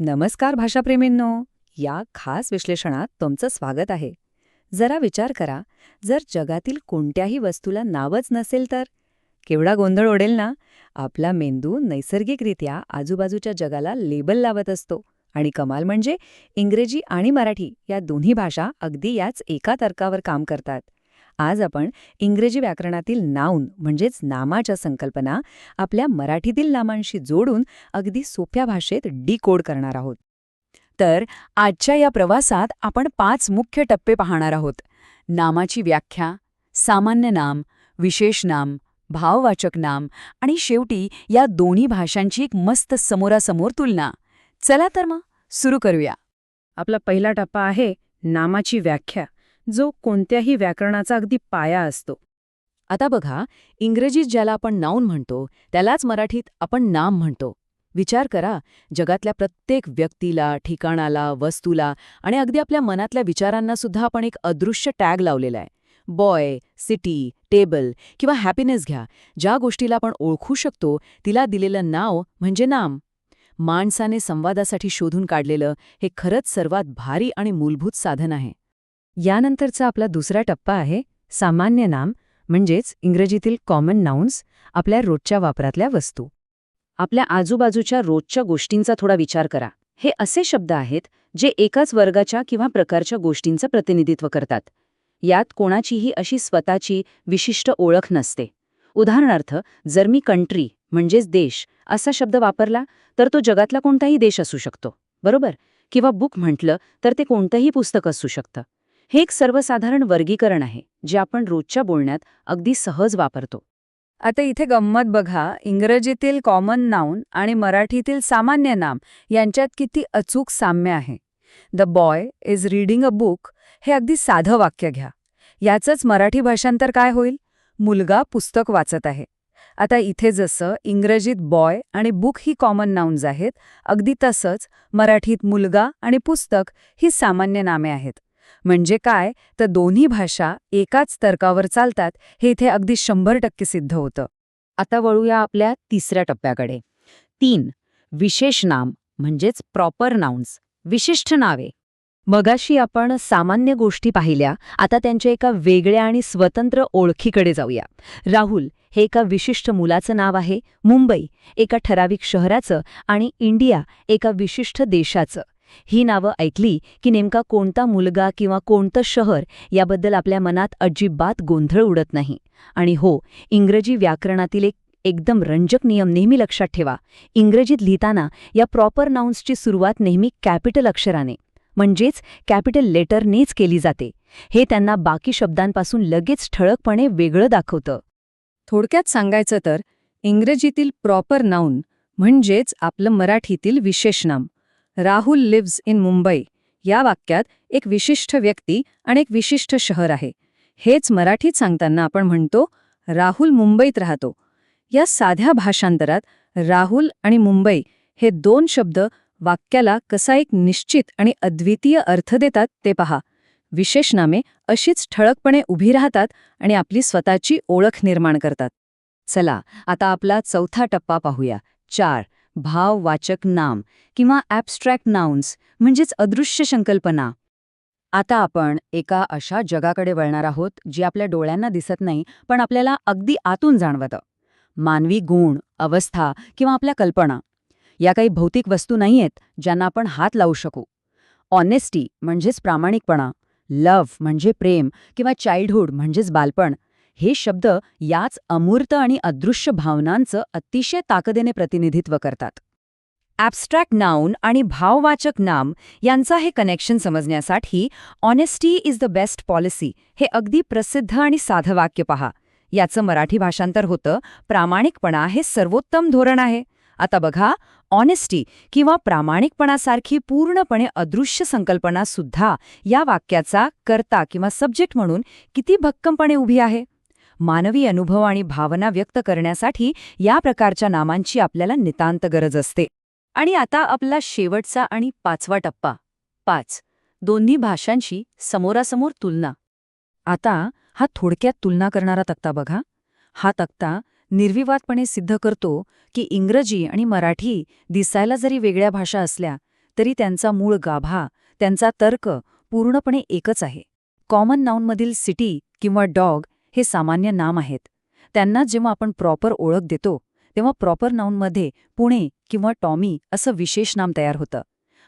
नमस्कार भाषाप्रेमींनो. या खास विश्लेषणात तुमचं स्वागत आहे. जरा विचार करा, जर जगातील कोणत्याही वस्तूला नावच नसेल तर केवढा गोंधळ उडेल ना. आपला मेंदू नैसर्गिकरित्या आजूबाजूच्या जगाला लेबल लावत असतो. आणि कमाल म्हणजे इंग्रजी आणि मराठी या दोन्ही भाषा अगदी याच एका तर्कावर काम करतात. आज आपण इंग्रजी व्याकरणातील नाऊन म्हणजेच नामाच्या संकल्पना आपल्या मराठीतील नामांशी जोडून अगदी सोप्या भाषेत डिकोड करणार आहोत. तर आजच्या या प्रवासात आपण 5 मुख्य टप्पे पाहणार आहोत. नामाची व्याख्या, सामान्य नाम, विशेष नाम, भाववाचक नाम आणि शेवटी या दोन्ही भाषांची एक मस्त समोरासमोर तुलना. चला तर मग सुरू करूया. आपला पहिला टप्पा आहे नामाची व्याख्या, जो कोणत्याही व्याकरणाचा अगदी पाया असतो. आता बघा, इंग्रजीत ज्याला आपण नाऊन म्हणतो त्यालाच मराठीत आपण नाम म्हणतो. विचार करा, जगातल्या प्रत्येक व्यक्तीला, ठिकाणाला, वस्तूला आणि अगदी आपल्या मनातल्या विचारांना सुद्धा आपण एक अदृश्य टॅग लावलेला आहे. बॉय, सिटी, टेबल किंवा हॅपीनेस घ्या. ज्या गोष्टीला आपण ओळखू शकतो तिला दिलेलं नाव म्हणजे नाम. माणसाने संवादासाठी शोधून काढलेलं हे खरंच सर्वात भारी आणि मूलभूत साधन आहे. यानंतरचा आपला दुसरा टप्पा आहे सामान्य नाम, म्हणजेच इंग्रजीतील कॉमन नाउन्स, आपल्या रोजच्या वापरातल्या वस्तू. आपल्या आजूबाजूच्या रोजच्या गोष्टींचा थोडा विचार करा. हे असे शब्द आहेत जे एकाच वर्गाच्या किंवा प्रकारच्या गोष्टींचं प्रतिनिधित्व करतात. यात कोणाचीही अशी स्वतःची विशिष्ट ओळख नसते. उदाहरणार्थ, जर मी कंट्री म्हणजेच देश असा शब्द वापरला तर तो जगातला कोणताही देश असू शकतो, बरोबर? किंवा बुक म्हटलं तर ते कोणतंही पुस्तक असू शकतं. हे एक सर्वसाधारण वर्गीकरण आहे जे आपण रोजच्या बोलण्यात अगदी सहज वापरतो. आता इथे गंमत बघा, इंग्रजीतील कॉमन नाऊन आणि मराठीतील सामान्य नाम यांच्यात किती अचूक साम्य आहे. The boy is reading a book हे अगदी साधं वाक्य घ्या. याचंच मराठी भाषांतर काय होईल? मुलगा पुस्तक वाचत आहे. आता इथे जसं इंग्रजीत बॉय आणि बुक ही कॉमन नाउन्स आहेत, अगदी तसंच मराठीत मुलगा आणि पुस्तक ही सामान्य नामे आहेत. म्हणजे काय, तर दोन्ही भाषा एकाच तर्कावर चालतात हे इथे अगदी 100% सिद्ध होतं. आता वळूया आपल्या तिसऱ्या टप्प्याकडे. 3. विशेष नाम म्हणजेच प्रॉपर नाउन्स, विशिष्ट नावे. मगाशी आपण सामान्य गोष्टी पाहिल्या, आता त्यांच्या एका वेगळ्या आणि स्वतंत्र ओळखीकडे जाऊया. राहुल हे एका विशिष्ट मुलाचं नाव आहे, मुंबई एका ठराविक शहराचं आणि इंडिया एका विशिष्ट देशाचं. ही नावं ऐकली की नेमका कोणता मुलगा किंवा कोणतं शहर याबद्दल आपल्या मनात अजिबात गोंधळ उडत नाही. आणि हो, इंग्रजी व्याकरणातील एक एकदम रंजक नियम नेहमी लक्षात ठेवा. इंग्रजीत लिहिताना या प्रॉपर नाउन्सची सुरुवात नेहमी कॅपिटल अक्षराने म्हणजेच कॅपिटल लेटरनेच केली जाते. हे त्यांना बाकी शब्दांपासून लगेच ठळकपणे वेगळं दाखवतं. थोडक्यात सांगायचं तर इंग्रजीतील प्रॉपर नाऊन म्हणजेच आपलं मराठीतील विशेष नाम. राहुल लिव्ज इन मुंबई या वाक्यात एक विशिष्ट व्यक्ती आणि एक विशिष्ट शहर आहे. हेच मराठीत सांगताना आपण म्हणतो राहुल मुंबईत राहतो. या साध्या भाषांतरात राहुल आणि मुंबई हे 2 शब्द वाक्याला कसा एक निश्चित आणि अद्वितीय अर्थ देतात ते पहा. विशेष नामे अशीच ठळकपणे उभी राहतात आणि आपली स्वतःची ओळख निर्माण करतात. चला आता आपला चौथा टप्पा पाहूया. 4. भाववाचक नाम किंवा ॲब्स्ट्रॅक्ट नाउन्स म्हणजेच अदृश्य संकल्पना. आता आपण एका अशा जगाकडे वळणार आहोत जी आपल्या डोळ्यांना दिसत नाही पण आपल्याला अगदी आतून जाणवतं. मानवी गुण, अवस्था किंवा आपल्या कल्पना या काही भौतिक वस्तू नाहीयेत ज्यांना आपण हात लावू शकू. ऑनेस्टी म्हणजेच प्रामाणिकपणा, लव्ह म्हणजे प्रेम किंवा चाइल्डहूड म्हणजेच बालपण हे शब्द याच अमूर्त आणि अदृश्य भावनांचं अतिशय ताकदीने प्रतिनिधित्व करतात. ॲब्स्ट्रॅक्ट नाऊन आणि भाववाचक नाम यांचा हे कनेक्शन समजण्यासाठी honesty is the best policy हे अगदी प्रसिद्ध आणि साधं वाक्य पहा. याचं मराठी भाषांतर होतं प्रामाणिकपणा हे सर्वोत्तम धोरण आहे. आता बघा, ऑनेस्टी किंवा प्रामाणिकपणासारखी पूर्णपणे अदृश्य संकल्पना सुद्धा या वाक्याचा कर्ता किंवा सब्जेक्ट म्हणून किती भक्कमपणे उभी आहे. मानवी अनुभव आणि भावना व्यक्त करण्यासाठी या प्रकारच्या नामांची आपल्याला नितांत गरज असते. आणि आता आपला शेवटचा आणि 5वा टप्पा. 5. दोन्ही भाषांची समोरासमोर तुलना. आता हा थोडक्यात तुलना करणारा तक्ता बघा. हा तक्ता निर्विवादपणे सिद्ध करतो की इंग्रजी आणि मराठी दिसायला जरी वेगळ्या भाषा असल्या तरी त्यांचा मूळ गाभा, त्यांचा तर्क पूर्णपणे एकच आहे. कॉमन नाऊनमधील सिटी किंवा डॉग हे सामान्य नाम आहेत. त्यांना जेव्हा आपण प्रॉपर ओळख देतो तेव्हा प्रॉपर नाऊनमध्ये पुणे किंवा टॉमी असं विशेष नाम तयार होतं.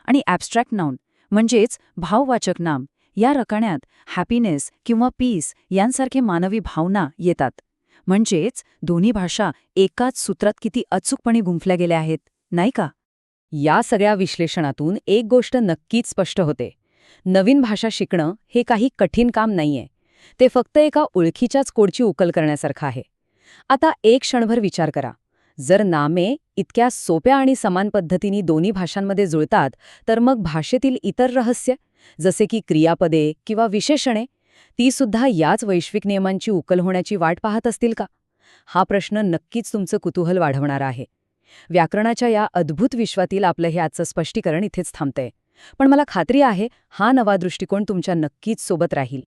आणि ॲब्स्ट्रॅक्ट नाऊन म्हणजेच भाववाचक नाम, या रकान्यात हॅपीनेस किंवा पीस यांसारखे मानवी भावना येतात. म्हणजेच दोन्ही भाषा एकाच सूत्रात किती अचूकपणे गुंफल्या गेल्या आहेत, नाही का? या सगळ्या विश्लेषणातून एक गोष्ट नक्कीच स्पष्ट होते. नवीन भाषा शिकणं हे काही कठीण काम नाहीये. ते फक्त एका ओळखीच्याच कोडची उकल करण्यासारखं आहे. आता एक क्षणभर विचार करा. जर नामे इतक्या सोप्या आणि समान पद्धतीने दोन्ही भाषांमध्ये जुळतात, तर मग भाषेतील इतर रहस्य, जसे की क्रियापदे किंवा विशेषणे, ती सुद्धा याच वैश्विक नियमांची उकल होण्याची वाट पाहत असतील का? हा प्रश्न नक्कीच तुमचं कुतूहल वाढवणारा आहे. व्याकरणाच्या या अद्भुत विश्वातील आपलं हे आजचं स्पष्टीकरण इथेच थांबतंय. पण मला खात्री आहे, हा नवा दृष्टिकोन तुमच्या नक्कीच सोबत राहील.